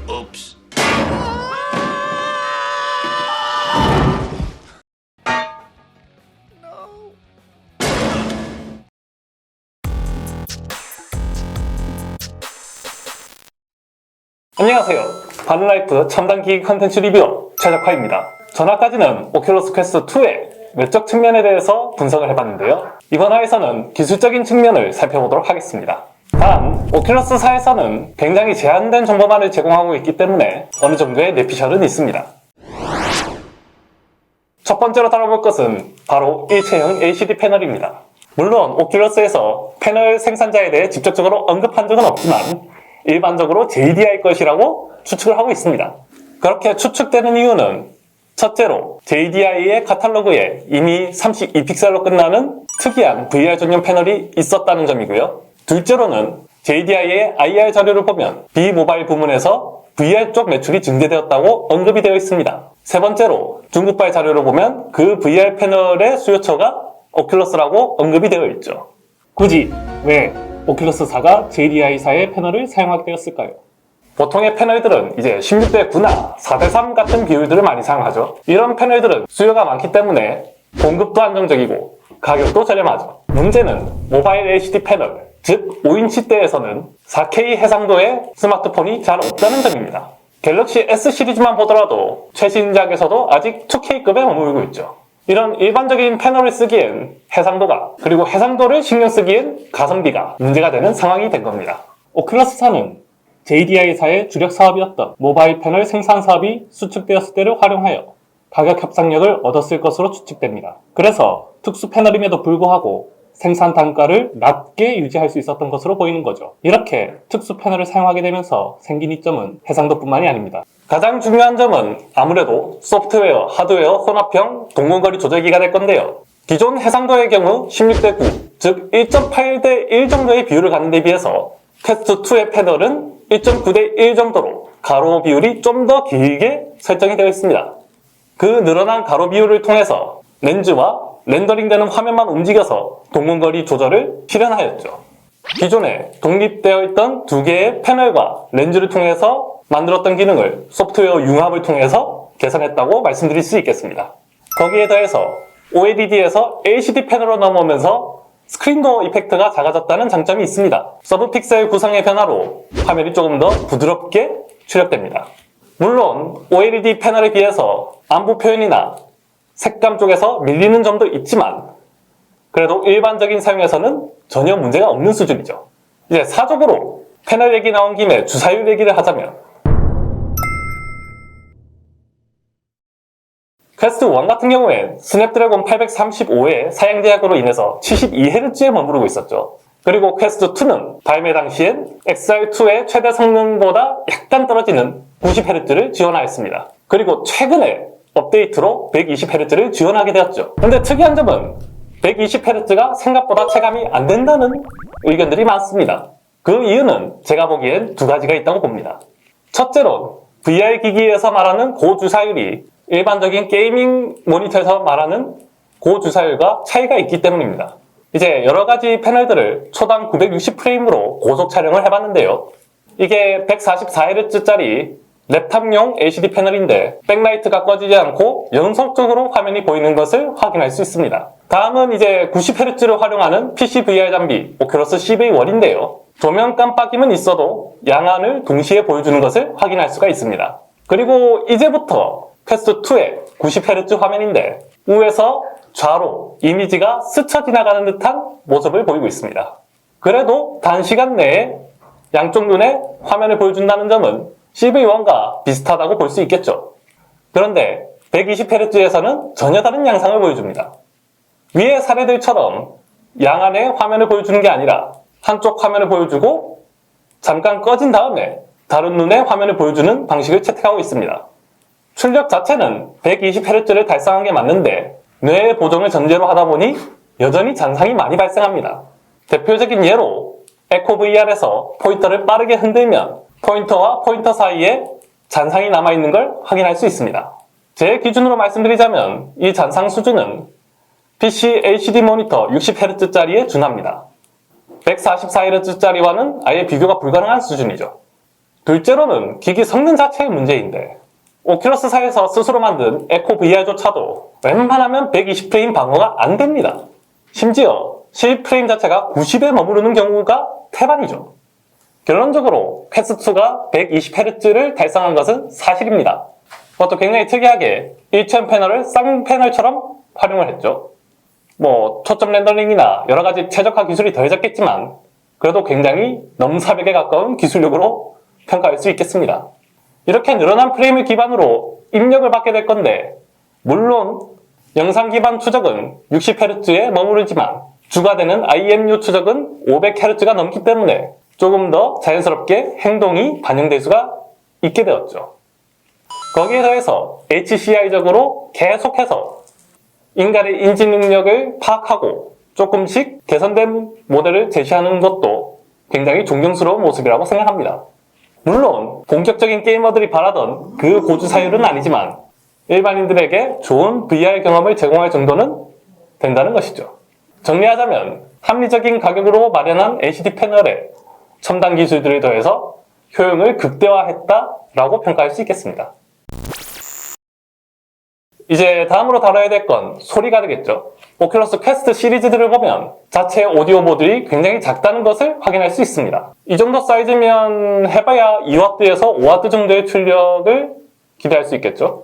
Oops. 안녕하세요. 바른라이프 첨단 기기 컨텐츠 리뷰어 최적화입니다. 전화까지는 오큘러스 퀘스트 2의 외적 측면에 대해서 분석을 해봤는데요. 이번 화에서는 기술적인 측면을 살펴보도록 하겠습니다. 단, 오큘러스사에서는 굉장히 제한된 정보만을 제공하고 있기 때문에 어느 정도의 내피셜은 있습니다. 첫 번째로 다뤄볼 것은 바로 일체형 LCD 패널입니다. 물론 오큘러스에서 패널 생산자에 대해 직접적으로 언급한 적은 없지만 일반적으로 JDI 것이라고 추측을 하고 있습니다. 그렇게 추측되는 이유는 첫째로 JDI의 카탈로그에 이미 32픽셀로 끝나는 특이한 VR 전용 패널이 있었다는 점이고요. 둘째로는 JDI의 IR 자료를 보면 비모바일 부문에서 VR 쪽 매출이 증대되었다고 언급이 되어 있습니다. 세 번째로 중국발 자료를 보면 그 VR 패널의 수요처가 오큘러스라고 언급이 되어 있죠. 굳이 왜 오큘러스사가 JDI사의 패널을 사용하게 되었을까요? 보통의 패널들은 이제 16대 9나 4대 3 같은 비율들을 많이 사용하죠. 이런 패널들은 수요가 많기 때문에 공급도 안정적이고 가격도 저렴하죠. 문제는 모바일 LCD 패널, 즉 5인치대에서는 4K 해상도의 스마트폰이 잘 없다는 점입니다. 갤럭시 S 시리즈만 보더라도 최신작에서도 아직 2K급에 머물고 있죠. 이런 일반적인 패널을 쓰기엔 해상도가, 그리고 해상도를 신경 쓰기엔 가성비가 문제가 되는 상황이 된 겁니다. 오큘러스사는 JDI사의 주력 사업이었던 모바일 패널 생산 사업이 수축되었을 때를 활용하여 가격 협상력을 얻었을 것으로 추측됩니다. 그래서 특수 패널임에도 불구하고 생산 단가를 낮게 유지할 수 있었던 것으로 보이는 거죠. 이렇게 특수 패널을 사용하게 되면서 생긴 이점은 해상도뿐만이 아닙니다. 가장 중요한 점은 아무래도 소프트웨어, 하드웨어 혼합형 동공거리 조절기가 될 건데요. 기존 해상도의 경우 16대 9, 즉 1.8대 1 정도의 비율을 갖는 데 비해서 퀘스트2의 패널은 1.9대 1 정도로 가로 비율이 좀 더 길게 설정이 되어 있습니다. 그 늘어난 가로 비율을 통해서 렌즈와 렌더링되는 화면만 움직여서 동공거리 조절을 실현하였죠. 기존에 독립되어 있던 두 개의 패널과 렌즈를 통해서 만들었던 기능을 소프트웨어 융합을 통해서 개선했다고 말씀드릴 수 있겠습니다. 거기에 더해서 OLED에서 LCD 패널로 넘어오면서 스크린도어 이펙트가 작아졌다는 장점이 있습니다. 서브픽셀 구성의 변화로 화면이 조금 더 부드럽게 출력됩니다. 물론 OLED 패널에 비해서 안부 표현이나 색감 쪽에서 밀리는 점도 있지만 그래도 일반적인 사용에서는 전혀 문제가 없는 수준이죠. 이제 사적으로 패널 얘기 나온 김에 주사율 얘기를 하자면 퀘스트 1 같은 경우엔 스냅드래곤 835의 사양 제약으로 인해서 72Hz에 머무르고 있었죠. 그리고 퀘스트 2는 발매 당시엔 XR2의 최대 성능보다 약간 떨어지는 90Hz를 지원하였습니다. 그리고 최근에 업데이트로 120Hz를 지원하게 되었죠. 근데 특이한 점은 120Hz가 생각보다 체감이 안 된다는 의견들이 많습니다. 그 이유는 제가 보기엔 두 가지가 있다고 봅니다. 첫째로 VR 기기에서 말하는 고주사율이 일반적인 게이밍 모니터에서 말하는 고주사율과 차이가 있기 때문입니다. 이제 여러 가지 패널들을 초당 960프레임으로 고속 촬영을 해봤는데요. 이게 144Hz짜리 랩탑용 LCD 패널인데 백라이트가 꺼지지 않고 연속적으로 화면이 보이는 것을 확인할 수 있습니다. 다음은 이제 90Hz를 활용하는 PC VR 장비 오큘러스 CV1인데요. 조명 깜빡임은 있어도 양안을 동시에 보여주는 것을 확인할 수가 있습니다. 그리고 이제부터 퀘스트2의 90Hz 화면인데 우에서 좌로 이미지가 스쳐 지나가는 듯한 모습을 보이고 있습니다. 그래도 단시간 내에 양쪽 눈에 화면을 보여준다는 점은 CV1과 비슷하다고 볼 수 있겠죠. 그런데 120Hz에서는 전혀 다른 양상을 보여줍니다. 위의 사례들처럼 양안에 화면을 보여주는 게 아니라 한쪽 화면을 보여주고 잠깐 꺼진 다음에 다른 눈에 화면을 보여주는 방식을 채택하고 있습니다. 출력 자체는 120Hz를 달성한 게 맞는데 뇌의 보정을 전제로 하다 보니 여전히 잔상이 많이 발생합니다. 대표적인 예로 에코VR에서 포인터를 빠르게 흔들면 포인터와 포인터 사이에 잔상이 남아있는 걸 확인할 수 있습니다. 제 기준으로 말씀드리자면 이 잔상 수준은 PC LCD 모니터 60Hz짜리에 준합니다. 144Hz짜리와는 아예 비교가 불가능한 수준이죠. 둘째로는 기기 성능 자체의 문제인데 오큘러스사에서 스스로 만든 에코 VR조차도 웬만하면 120프레임 방어가 안 됩니다. 심지어 실프레임 자체가 90에 머무르는 경우가 태반이죠. 결론적으로 퀘스트2가 120Hz를 달성한 것은 사실입니다. 그것도 굉장히 특이하게 일체형 패널을 쌍패널처럼 활용을 했죠. 초점 렌더링이나 여러가지 최적화 기술이 더해졌겠지만 그래도 굉장히 넘사벽에 가까운 기술력으로 평가할 수 있겠습니다. 이렇게 늘어난 프레임을 기반으로 입력을 받게 될 건데 물론 영상 기반 추적은 60Hz에 머무르지만 주가 되는 IMU 추적은 500Hz가 넘기 때문에 조금 더 자연스럽게 행동이 반영될 수가 있게 되었죠. 거기에 더해서 HCI적으로 계속해서 인간의 인지 능력을 파악하고 조금씩 개선된 모델을 제시하는 것도 굉장히 존경스러운 모습이라고 생각합니다. 물론 본격적인 게이머들이 바라던 그 고주사율은 아니지만 일반인들에게 좋은 VR 경험을 제공할 정도는 된다는 것이죠. 정리하자면 합리적인 가격으로 마련한 LCD 패널에 첨단 기술들을 더해서 효용을 극대화했다라고 평가할 수 있겠습니다. 이제 다음으로 다뤄야 될 건 소리가 되겠죠. 오큘러스 퀘스트 시리즈들을 보면 자체 오디오 모듈이 굉장히 작다는 것을 확인할 수 있습니다. 이 정도 사이즈면 해봐야 2W에서 5W 정도의 출력을 기대할 수 있겠죠.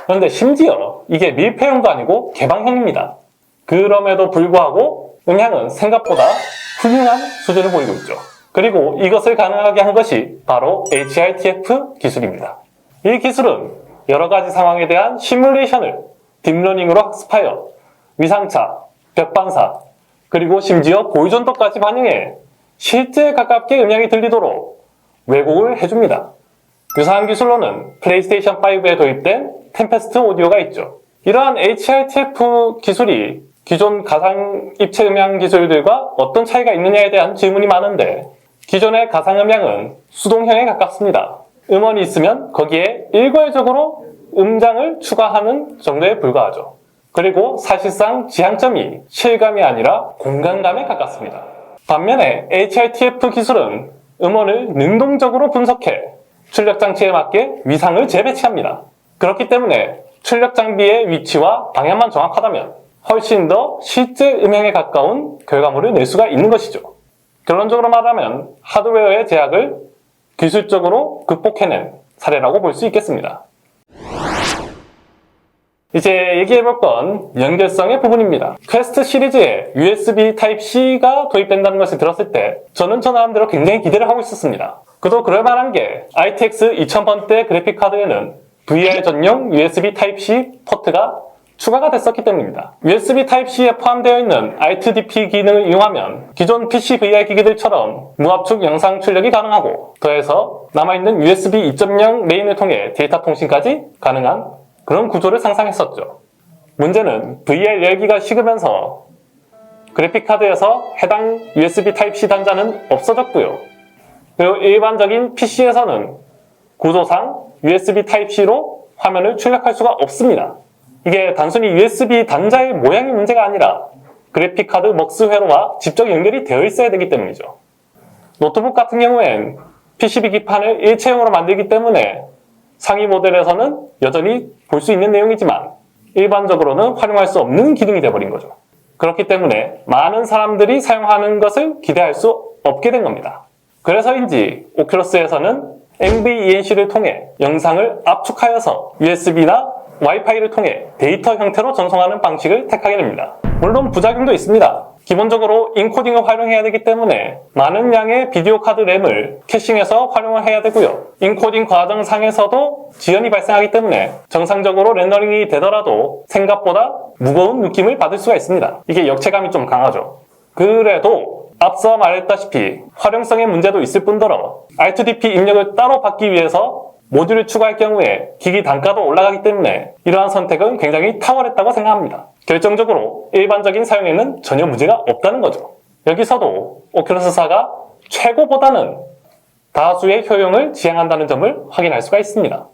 그런데 심지어 이게 밀폐형도 아니고 개방형입니다. 그럼에도 불구하고 음향은 생각보다 훌륭한 수준을 보이고 있죠. 그리고 이것을 가능하게 한 것이 바로 HRTF 기술입니다. 이 기술은 여러가지 상황에 대한 시뮬레이션을 딥러닝으로 학습하여 위상차, 벽반사, 그리고 심지어 고의존도까지 반영해 실제에 가깝게 음향이 들리도록 왜곡을 해줍니다. 유사한 기술로는 플레이스테이션 5에 도입된 템페스트 오디오가 있죠. 이러한 HRTF 기술이 기존 가상 입체 음향 기술들과 어떤 차이가 있느냐에 대한 질문이 많은데 기존의 가상 음향은 수동형에 가깝습니다. 음원이 있으면 거기에 일괄적으로 음장을 추가하는 정도에 불과하죠. 그리고 사실상 지향점이 실감이 아니라 공간감에 가깝습니다. 반면에 HRTF 기술은 음원을 능동적으로 분석해 출력 장치에 맞게 위상을 재배치합니다. 그렇기 때문에 출력 장비의 위치와 방향만 정확하다면 훨씬 더 실제 음향에 가까운 결과물을 낼 수가 있는 것이죠. 결론적으로 말하면 하드웨어의 제약을 기술적으로 극복해낸 사례라고 볼 수 있겠습니다. 이제 얘기해볼 건 연결성의 부분입니다. 퀘스트 시리즈에 USB Type-C가 도입된다는 것을 들었을 때 저는 저 나름대로 굉장히 기대를 하고 있었습니다. 그도 그럴만한 게 RTX 2000번대 그래픽카드에는 VR 전용 USB Type-C 포트가 추가가 됐었기 때문입니다. USB Type-C에 포함되어 있는 Alt-DP 기능을 이용하면 기존 PC VR 기기들처럼 무압축 영상 출력이 가능하고 더해서 남아있는 USB 2.0 메인을 통해 데이터 통신까지 가능한 그런 구조를 상상했었죠. 문제는 VR 열기가 식으면서 그래픽카드에서 해당 USB Type-C 단자는 없어졌고요. 그리고 일반적인 PC에서는 구조상 USB Type-C로 화면을 출력할 수가 없습니다. 이게 단순히 USB 단자의 모양이 문제가 아니라 그래픽카드 먹스 회로와 직접 연결이 되어 있어야 되기 때문이죠. 노트북 같은 경우엔 PCB 기판을 일체형으로 만들기 때문에 상위 모델에서는 여전히 볼 수 있는 내용이지만 일반적으로는 활용할 수 없는 기능이 되어버린 거죠. 그렇기 때문에 많은 사람들이 사용하는 것을 기대할 수 없게 된 겁니다. 그래서인지 오큘러스에서는 NVENC를 통해 영상을 압축하여서 USB나 와이파이를 통해 데이터 형태로 전송하는 방식을 택하게 됩니다. 물론 부작용도 있습니다. 기본적으로 인코딩을 활용해야 되기 때문에 많은 양의 비디오 카드 램을 캐싱해서 활용을 해야 되고요. 인코딩 과정상에서도 지연이 발생하기 때문에 정상적으로 렌더링이 되더라도 생각보다 무거운 느낌을 받을 수가 있습니다. 이게 역체감이 좀 강하죠. 그래도 앞서 말했다시피 활용성의 문제도 있을 뿐더러 R2DP 입력을 따로 받기 위해서 모듈을 추가할 경우에 기기 단가도 올라가기 때문에 이러한 선택은 굉장히 탁월했다고 생각합니다. 결정적으로 일반적인 사용에는 전혀 문제가 없다는 거죠. 여기서도 오큘러스사가 최고보다는 다수의 효용을 지향한다는 점을 확인할 수가 있습니다.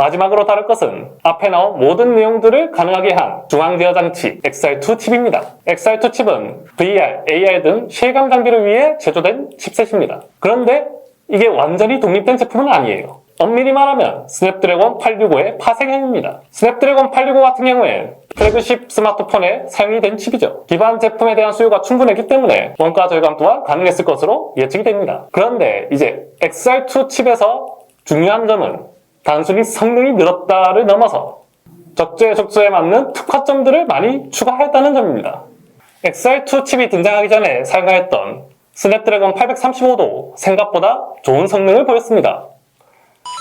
마지막으로 다룰 것은 앞에 나온 모든 내용들을 가능하게 한 중앙제어 장치 XR2 칩입니다. XR2 칩은 VR, AR 등 실감 장비를 위해 제조된 칩셋입니다. 그런데 이게 완전히 독립된 제품은 아니에요. 엄밀히 말하면 스냅드래곤 865의 파생형입니다. 스냅드래곤 865 같은 경우엔 플래그십 스마트폰에 사용이 된 칩이죠. 기반 제품에 대한 수요가 충분했기 때문에 원가 절감 또한 가능했을 것으로 예측이 됩니다. 그런데 이제 XR2 칩에서 중요한 점은 단순히 성능이 늘었다를 넘어서 적재에 적소에 맞는 특화점들을 많이 추가했다는 점입니다. XR2 칩이 등장하기 전에 사용하였던 스냅드래곤 835도 생각보다 좋은 성능을 보였습니다.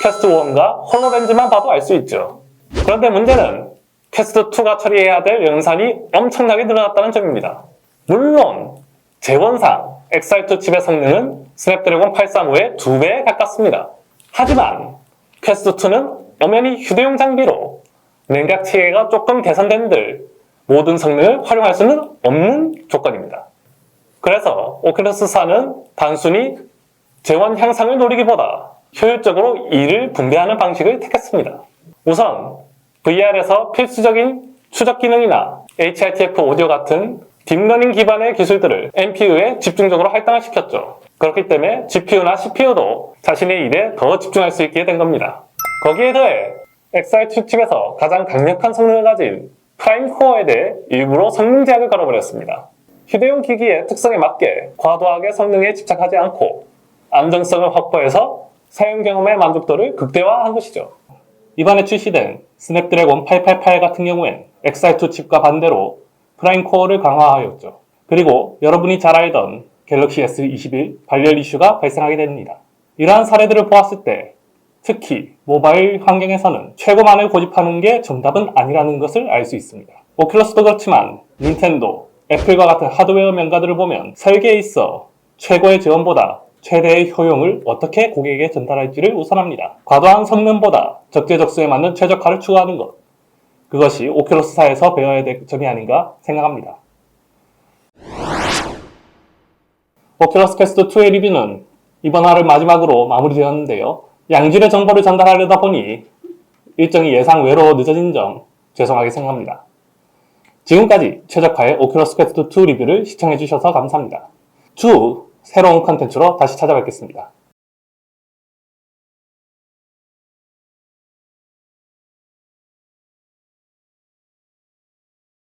퀘스트 1과 홀로렌즈만 봐도 알 수 있죠. 그런데 문제는 퀘스트 2가 처리해야 될 연산이 엄청나게 늘어났다는 점입니다. 물론 재원상 XR2 칩의 성능은 스냅드래곤 835의 2배에 가깝습니다. 하지만 퀘스트 2는 엄연히 휴대용 장비로 냉각 체계가 조금 개선된들 모든 성능을 활용할 수는 없는 조건입니다. 그래서 오큘러스4는 단순히 재원 향상을 노리기보다 효율적으로 일을 분배하는 방식을 택했습니다. 우선 VR에서 필수적인 추적 기능이나 HRTF 오디오 같은 딥러닝 기반의 기술들을 NPU에 집중적으로 할당을 시켰죠. 그렇기 때문에 GPU나 CPU도 자신의 일에 더 집중할 수 있게 된 겁니다. 거기에 더해 XR2 칩에서 가장 강력한 성능을 가진 프라임 코어에 대해 일부러 성능 제약을 걸어버렸습니다. 휴대용 기기의 특성에 맞게 과도하게 성능에 집착하지 않고 안정성을 확보해서 사용 경험의 만족도를 극대화한 것이죠. 이번에 출시된 스냅드래곤 888 같은 경우엔 XR2 칩과 반대로 프라임 코어를 강화하였죠. 그리고 여러분이 잘 알던 갤럭시 S21 발열 이슈가 발생하게 됩니다. 이러한 사례들을 보았을 때 특히 모바일 환경에서는 최고만을 고집하는 게 정답은 아니라는 것을 알 수 있습니다. 오큘러스도 그렇지만 닌텐도, 애플과 같은 하드웨어 명가들을 보면 설계에 있어 최고의 지원보다 최대의 효용을 어떻게 고객에게 전달할지를 우선합니다. 과도한 성능보다 적재적소에 맞는 최적화를 추구하는 것. 그것이 오큘러스4에서 배워야 될 점이 아닌가 생각합니다. 오큘러스 퀘스트 2의 리뷰는 이번 화를 마지막으로 마무리되었는데요. 양질의 정보를 전달하려다 보니 일정이 예상 외로 늦어진 점 죄송하게 생각합니다. 지금까지 최적화의 오큘러스 퀘스트 2 리뷰를 시청해주셔서 감사합니다. 추후 새로운 컨텐츠로 다시 찾아뵙겠습니다.